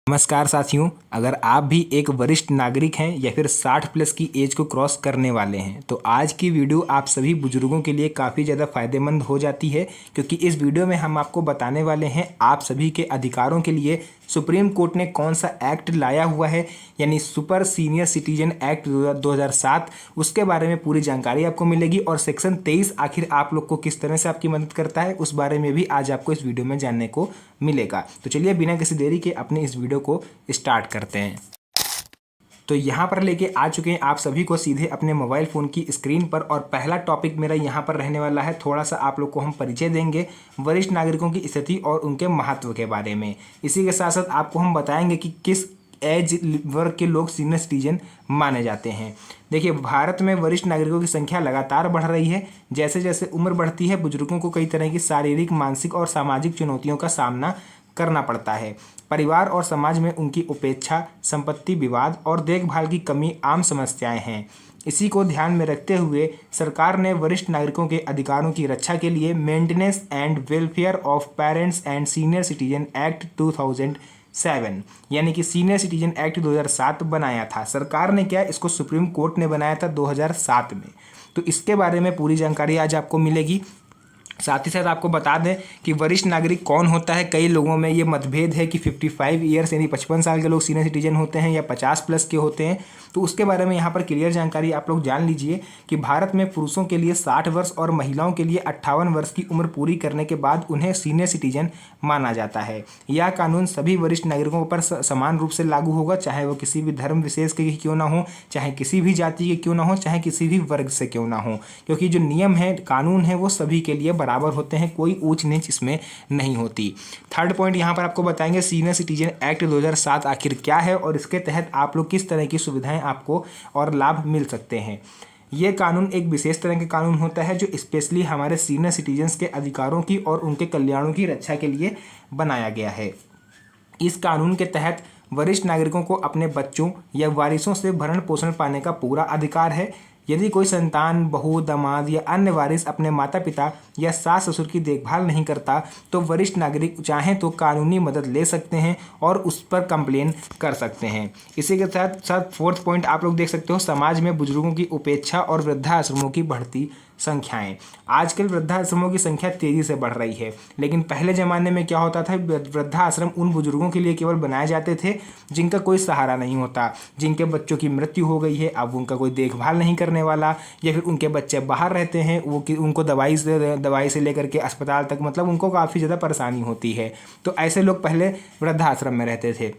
नमस्कार साथियों, अगर आप भी एक वरिष्ठ नागरिक हैं या फिर 60 प्लस की एज को क्रॉस करने वाले हैं तो आज की वीडियो आप सभी बुजुर्गों के लिए काफ़ी ज़्यादा फायदेमंद हो जाती है, क्योंकि इस वीडियो में हम आपको बताने वाले हैं आप सभी के अधिकारों के लिए सुप्रीम कोर्ट ने कौन सा एक्ट लाया हुआ है, यानी सुपर सीनियर सिटीजन एक्ट 2007। उसके बारे में पूरी जानकारी आपको मिलेगी और सेक्शन 23 आखिर आप लोग को किस तरह से आपकी मदद करता है उस बारे में भी आज आपको इस वीडियो में जानने को मिलेगा। तो चलिए बिना किसी देरी के अपने इस वीडियो को स्टार्ट करते हैं। तो यहाँ पर लेके आ चुके हैं आप सभी को सीधे अपने मोबाइल फ़ोन की स्क्रीन पर, और पहला टॉपिक मेरा यहाँ पर रहने वाला है। थोड़ा सा आप लोग को हम परिचय देंगे वरिष्ठ नागरिकों की स्थिति और उनके महत्व के बारे में। इसी के साथ साथ आपको हम बताएंगे कि किस एज वर्ग के लोग सीनियर सिटीजन माने जाते हैं। देखिए, भारत में वरिष्ठ नागरिकों की संख्या लगातार बढ़ रही है। जैसे जैसे उम्र बढ़ती है, बुजुर्गों को कई तरह की शारीरिक, मानसिक और सामाजिक चुनौतियों का सामना करना पड़ता है। परिवार और समाज में उनकी उपेक्षा, संपत्ति विवाद और देखभाल की कमी आम समस्याएं हैं। इसी को ध्यान में रखते हुए सरकार ने वरिष्ठ नागरिकों के अधिकारों की रक्षा के लिए maintenance and welfare of parents and senior citizen act 2007 यानी कि सीनियर सिटीजन एक्ट 2007 बनाया था। सरकार ने क्या, इसको सुप्रीम कोर्ट ने बनाया था 2007 में। तो इसके बारे में पूरी जानकारी आज आपको मिलेगी। साथ ही साथ आपको बता दें कि वरिष्ठ नागरिक कौन होता है। कई लोगों में ये मतभेद है कि 55 ईयर्स यानी 55 साल के लोग सीनियर सिटीजन होते हैं या 50 प्लस के होते हैं। तो उसके बारे में यहाँ पर क्लियर जानकारी आप लोग जान लीजिए कि भारत में पुरुषों के लिए 60 वर्ष और महिलाओं के लिए 58 वर्ष की उम्र पूरी करने के बाद उन्हें सीनियर सिटीजन माना जाता है। यह कानून सभी वरिष्ठ नागरिकों पर समान रूप से लागू होगा, चाहे वो किसी भी धर्म विशेष के क्यों ना हो, चाहे किसी भी जाति के क्यों ना हो, चाहे किसी भी वर्ग से क्यों ना हो, क्योंकि जो नियम है, कानून है, वो सभी के लिए बराबर होते हैं। कोई ऊंच नीच इसमें नहीं होती। थर्ड पॉइंट यहाँ पर आपको बताएंगे सीनियर सिटीजन एक्ट 2007 आखिर क्या है और इसके तहत आप लोग किस तरह की सुविधाएं आपको और लाभ मिल सकते हैं। ये कानून एक विशेष तरह के कानून होता है जो स्पेशली हमारे सीनियर सिटीजन्स के अधिकारों की और उनके कल्याणों की रक्षा के लिए बनाया गया है। इस कानून के तहत वरिष्ठ नागरिकों को अपने बच्चों या वारिसों से भरण पोषण पाने का पूरा अधिकार है। यदि कोई संतान, बहू, दामाद या अन्य वारिस अपने माता पिता या सास ससुर की देखभाल नहीं करता तो वरिष्ठ नागरिक चाहें तो कानूनी मदद ले सकते हैं और उस पर कंप्लेन कर सकते हैं। इसी के साथ साथ फोर्थ पॉइंट आप लोग देख सकते हो, समाज में बुजुर्गों की उपेक्षा और वृद्धाश्रमों की बढ़ती संख्याएं। आजकल वृद्धाश्रमों की संख्या तेजी से बढ़ रही है, लेकिन पहले ज़माने में क्या होता था, वृद्धाश्रम उन बुजुर्गों के लिए केवल बनाए जाते थे जिनका कोई सहारा नहीं होता, जिनके बच्चों की मृत्यु हो गई है, अब उनका कोई देखभाल नहीं करने वाला, या फिर उनके बच्चे बाहर रहते हैं, वो उनको दवाई से लेकर के अस्पताल तक, मतलब उनको काफ़ी ज़्यादा परेशानी होती है। तो ऐसे लोग पहले वृद्धाश्रम में रहते थे।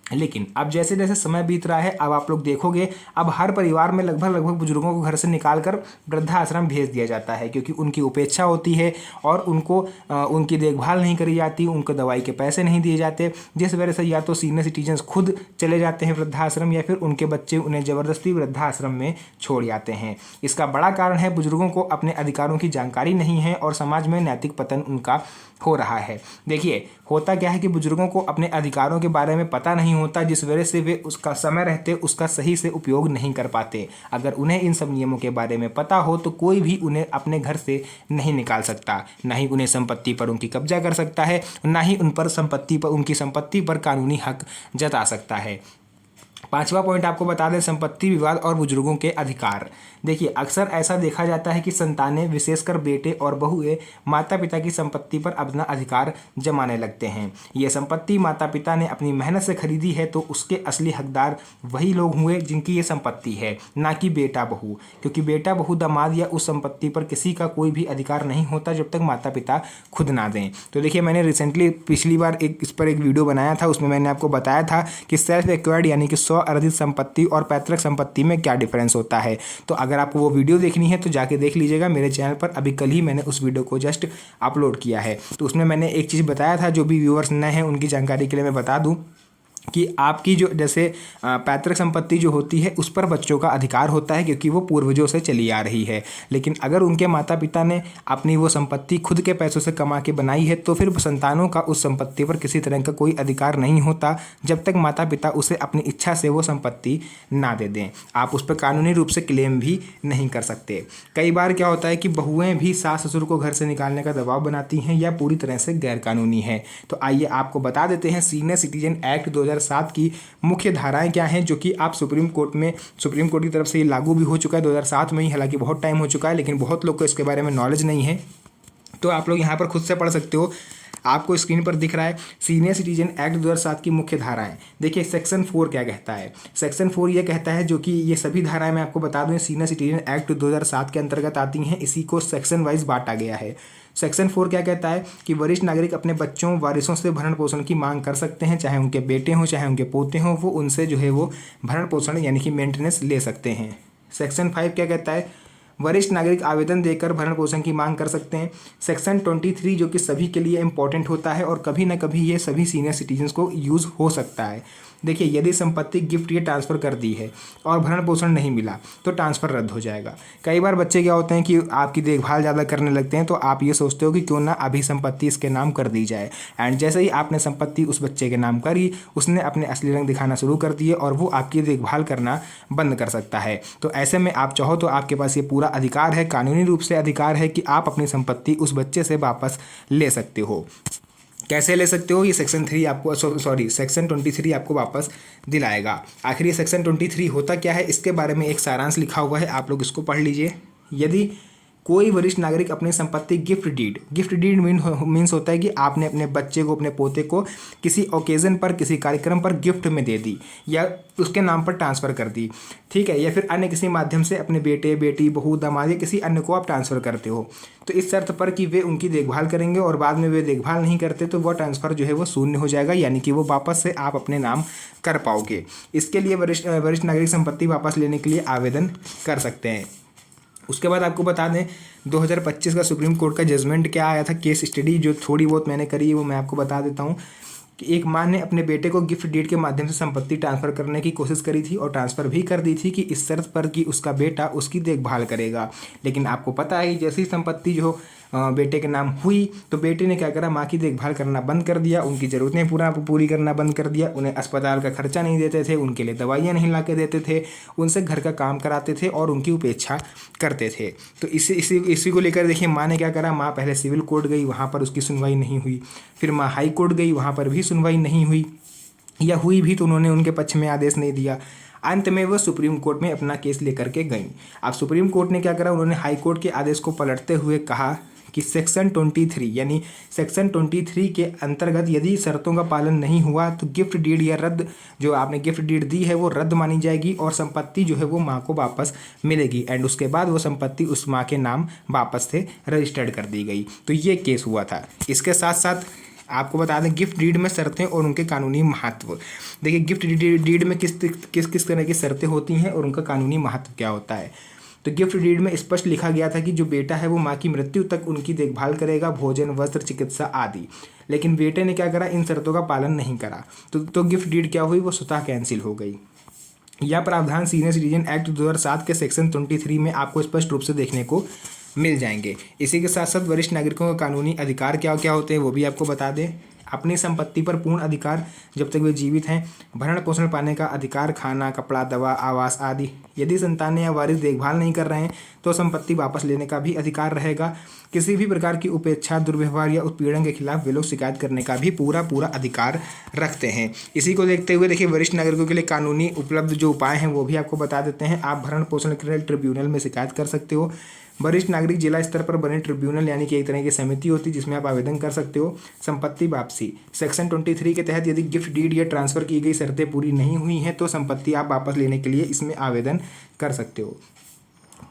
लेकिन अब जैसे जैसे समय बीत रहा है, अब आप लोग देखोगे अब हर परिवार में लगभग बुजुर्गों को घर से निकाल कर वृद्धाश्रम भेज दिया जाता है, क्योंकि उनकी उपेक्षा होती है और उनको उनकी देखभाल नहीं करी जाती, उनको दवाई के पैसे नहीं दिए जाते, जिस वजह से या तो सीनियर सिटीजन्स खुद चले जाते हैं वृद्धाश्रम या फिर उनके बच्चे उन्हें ज़बरदस्ती वृद्धाश्रम में छोड़ जाते हैं। इसका बड़ा कारण है बुजुर्गों को अपने अधिकारों की जानकारी नहीं है और समाज में नैतिक पतन उनका हो रहा है। देखिए, होता क्या है कि बुजुर्गों को अपने अधिकारों के बारे में पता नहीं होता, जिस वजह से वे उसका समय रहते उसका सही से उपयोग नहीं कर पाते। अगर उन्हें इन सब नियमों के बारे में पता हो तो कोई भी उन्हें अपने घर से नहीं निकाल सकता, ना ही उन्हें संपत्ति पर उनकी कब्जा कर सकता है, ना ही उनकी संपत्ति पर कानूनी हक जता सकता है। पांचवा पॉइंट आपको बता दें, संपत्ति विवाद और बुजुर्गों के अधिकार। देखिए, अक्सर ऐसा देखा जाता है कि संतानें, विशेषकर बेटे और बहुएं, माता पिता की संपत्ति पर अपना अधिकार जमाने लगते हैं। ये संपत्ति माता पिता ने अपनी मेहनत से खरीदी है तो उसके असली हकदार वही लोग हुए जिनकी ये संपत्ति है, ना कि बेटा बहू, क्योंकि बेटा बहू, दामाद या उस संपत्ति पर किसी का कोई भी अधिकार नहीं होता जब तक माता पिता खुद ना दें। तो देखिए, मैंने रिसेंटली पिछली बार इस पर एक वीडियो बनाया था, उसमें मैंने आपको बताया था कि सेल्फ एक्वायर्ड यानी कि अर्जित संपत्ति और पैतृक संपत्ति में क्या डिफरेंस होता है। तो अगर आपको वो वीडियो देखनी है तो जाके देख लीजिएगा मेरे चैनल पर। अभी कल ही मैंने उस वीडियो को जस्ट अपलोड किया है। तो उसमें मैंने एक चीज़ बताया था, जो भी व्यूअर्स नए हैं उनकी जानकारी के लिए मैं बता दूं कि आपकी जो जैसे पैतृक संपत्ति जो होती है उस पर बच्चों का अधिकार होता है, क्योंकि वो पूर्वजों से चली आ रही है। लेकिन अगर उनके माता पिता ने अपनी वो संपत्ति खुद के पैसों से कमा के बनाई है तो फिर संतानों का उस संपत्ति पर किसी तरह का कोई अधिकार नहीं होता जब तक माता पिता उसे अपनी इच्छा से वो संपत्ति ना दे दें। आप उस पर कानूनी रूप से क्लेम भी नहीं कर सकते। कई बार क्या होता है कि बहुएं भी सास ससुर को घर से निकालने का दबाव बनाती हैं या पूरी तरह से गैर कानूनी है। तो आइए आपको बता देते हैं सीनियर सिटीजन एक्ट 2007 2007 की मुख्य धाराएं क्या हैं, जो कि आप सुप्रीम कोर्ट की तरफ से ये लागू भी हो चुका है 2007 में ही। हालांकि बहुत टाइम हो चुका है, लेकिन बहुत लोग को इसके बारे में नॉलेज नहीं है, तो आप लोग यहाँ पर खुद से पढ़ सकते हो। आपको स्क्रीन पर दिख रहा है सीनियर सिटीजन एक्ट 2007 की मुख्य धाराएं। देखिए सेक्शन 4 क्या कहता है। सेक्शन 4 ये कहता है, जो कि ये सभी धाराएं मैं आपको बता दूं सीनियर सिटीजन एक्ट 2007 के अंतर्गत आती हैं। इसी को सेक्शन वाइज बांटा गया है। सेक्शन 4 क्या कहता है कि वरिष्ठ नागरिक अपने बच्चों वारिसों से भरण पोषण की मांग कर सकते हैं, चाहे उनके बेटे हों चाहे उनके पोते हों, वो उनसे जो है वो भरण पोषण यानी कि मेंटेनेंस ले सकते हैं। सेक्शन 5 क्या कहता है, वरिष्ठ नागरिक आवेदन देकर भरण पोषण की मांग कर सकते हैं। सेक्शन 23 जो कि सभी के लिए इंपॉर्टेंट होता है और कभी ना कभी ये सभी सीनियर सिटीजन्स को यूज़ हो सकता है। देखिए यदि संपत्ति गिफ्ट या ट्रांसफ़र कर दी है और भरण पोषण नहीं मिला तो ट्रांसफ़र रद्द हो जाएगा। कई बार बच्चे क्या होते हैं कि आपकी देखभाल ज़्यादा करने लगते हैं, तो आप ये सोचते हो कि क्यों ना अभी संपत्ति इसके नाम कर दी जाए, एंड जैसे ही आपने संपत्ति उस बच्चे के नाम करी, उसने अपने असली रंग दिखाना शुरू कर दिए और वो आपकी देखभाल करना बंद कर सकता है। तो ऐसे में आप चाहो तो आपके पास ये पूरा अधिकार है, कानूनी रूप से अधिकार है कि आप अपनी संपत्ति उस बच्चे से वापस ले सकते हो। कैसे ले सकते हो, ये सेक्शन 3 आपको सेक्शन 23 आपको वापस दिलाएगा। आखिर ये सेक्शन 23 होता क्या है, इसके बारे में एक सारांश लिखा हुआ है, आप लोग इसको पढ़ लीजिए। यदि कोई वरिष्ठ नागरिक अपनी संपत्ति गिफ्ट डीड मीन्स होता है कि आपने अपने बच्चे को, अपने पोते को किसी ओकेज़न पर, किसी कार्यक्रम पर गिफ्ट में दे दी या उसके नाम पर ट्रांसफ़र कर दी, ठीक है, या फिर अन्य किसी माध्यम से अपने बेटे, बेटी, बहू, दामाद या किसी अन्य को आप ट्रांसफ़र करते हो, तो इस शर्त पर कि वे उनकी देखभाल करेंगे और बाद में वे देखभाल नहीं करते तो वह ट्रांसफ़र जो है वो शून्य हो जाएगा, यानी कि वो वापस से आप अपने नाम कर पाओगे। इसके लिए वरिष्ठ नागरिक संपत्ति वापस लेने के लिए आवेदन कर सकते हैं। उसके बाद आपको बता दें 2025 का सुप्रीम कोर्ट का जजमेंट क्या आया था, केस स्टडी जो थोड़ी बहुत मैंने करी है वो मैं आपको बता देता हूँ कि एक माँ ने अपने बेटे को गिफ्ट डीड के माध्यम से संपत्ति ट्रांसफ़र करने की कोशिश करी थी और ट्रांसफ़र भी कर दी थी कि इस शर्त पर कि उसका बेटा उसकी देखभाल करेगा। लेकिन आपको पता है जैसे ही संपत्ति जो बेटे के नाम हुई तो बेटे ने क्या करा, माँ की देखभाल करना बंद कर दिया, उनकी ज़रूरतें पूरी करना बंद कर दिया, उन्हें अस्पताल का खर्चा नहीं देते थे, उनके लिए दवाइयाँ नहीं ला के देते थे, उनसे घर का काम कराते थे और उनकी उपेक्षा करते थे। तो इसी को लेकर देखिए माँ ने क्या करा, माँ पहले सिविल कोर्ट गई, वहाँ पर उसकी सुनवाई नहीं हुई, फिर माँ हाई कोर्ट गई, वहाँ पर भी सुनवाई नहीं हुई, या हुई भी तो उन्होंने उनके पक्ष में आदेश नहीं दिया। अंत में वो सुप्रीम कोर्ट में अपना केस लेकर के गई। अब सुप्रीम कोर्ट ने क्या करा, उन्होंने हाई कोर्ट के आदेश को पलटते हुए कहा कि सेक्शन 23 यानी सेक्शन 23 के अंतर्गत यदि शर्तों का पालन नहीं हुआ तो गिफ्ट डीड या रद्द, जो आपने गिफ्ट डीड दी है वो रद्द मानी जाएगी और संपत्ति जो है वो माँ को वापस मिलेगी, एंड उसके बाद वो संपत्ति उस माँ के नाम वापस से रजिस्टर्ड कर दी गई। तो ये केस हुआ था। इसके साथ साथ आपको बता दें गिफ्ट डीड में शर्तें और उनके कानूनी महत्व। देखिए गिफ्ट डीड में किस तरह की शर्तें होती हैं और उनका कानूनी महत्व क्या होता है। तो गिफ्ट डीड में स्पष्ट लिखा गया था कि जो बेटा है वो माँ की मृत्यु तक उनकी देखभाल करेगा, भोजन, वस्त्र, चिकित्सा आदि। लेकिन बेटे ने क्या करा, इन शर्तों का पालन नहीं करा, तो गिफ्ट डीड क्या हुई, वो स्वतः कैंसिल हो गई। यह प्रावधान सीनियर सिटीजन एक्ट 2007 के सेक्शन 23 में आपको स्पष्ट रूप से देखने को मिल जाएंगे। इसी के साथ साथ वरिष्ठ नागरिकों का कानूनी अधिकार क्या क्या होते हैं वो भी आपको बता दें। अपनी संपत्ति पर पूर्ण अधिकार जब तक वे जीवित हैं, भरण पोषण पाने का अधिकार, खाना, कपड़ा, दवा, आवास आदि। यदि संतान या वारिस देखभाल नहीं कर रहे हैं तो संपत्ति वापस लेने का भी अधिकार रहेगा। किसी भी प्रकार की उपेक्षा, दुर्व्यवहार या उत्पीड़न के खिलाफ वे लोग शिकायत करने का भी पूरा अधिकार रखते हैं। इसी को देखते हुए देखिए वरिष्ठ नागरिकों के लिए कानूनी उपलब्ध जो उपाय हैं वो भी आपको बता देते हैं। आप भरण पोषण के लिए ट्रिब्यूनल में शिकायत कर सकते हो। वरिष्ठ नागरिक जिला स्तर पर बने ट्रिब्यूनल यानी कि एक तरह की समिति होती है जिसमें आप आवेदन कर सकते हो। संपत्ति वापसी सेक्शन 23 के तहत यदि गिफ्ट डीड या ट्रांसफ़र की गई शर्तें पूरी नहीं हुई हैं तो संपत्ति आप वापस लेने के लिए इसमें आवेदन कर सकते हो।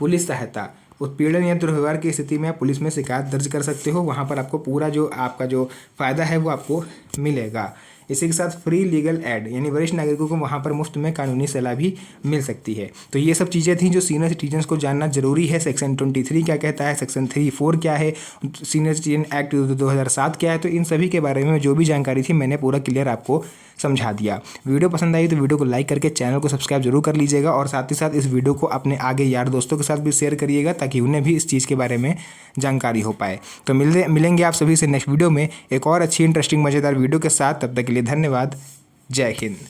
पुलिस सहायता, उत्पीड़न या दुर्व्यवहार की स्थिति में आप पुलिस में शिकायत दर्ज कर सकते हो, वहाँ पर आपको पूरा जो आपका जो फ़ायदा है वो आपको मिलेगा। इसी के साथ फ्री लीगल एड यानी वरिष्ठ नागरिकों को वहाँ पर मुफ्त में कानूनी सलाह भी मिल सकती है। तो ये सब चीज़ें थी जो सीनियर सिटीजन्स को जानना जरूरी है। सेक्शन 23 क्या कहता है, सेक्शन 3(4) क्या है, सीनियर सिटीजन एक्ट 2007 क्या है, तो इन सभी के बारे में जो भी जानकारी थी मैंने पूरा क्लियर आपको समझा दिया। वीडियो पसंद आई तो वीडियो को लाइक करके चैनल को सब्सक्राइब जरूर कर लीजिएगा और साथ ही साथ इस वीडियो को अपने आगे यार दोस्तों के साथ भी शेयर करिएगा ताकि उन्हें भी इस चीज़ के बारे में जानकारी हो पाए। तो मिलेंगे आप सभी से नेक्स्ट वीडियो में एक और अच्छी इंटरेस्टिंग मज़ेदार वीडियो के साथ। तब तक के लिए धन्यवाद। जय हिंद।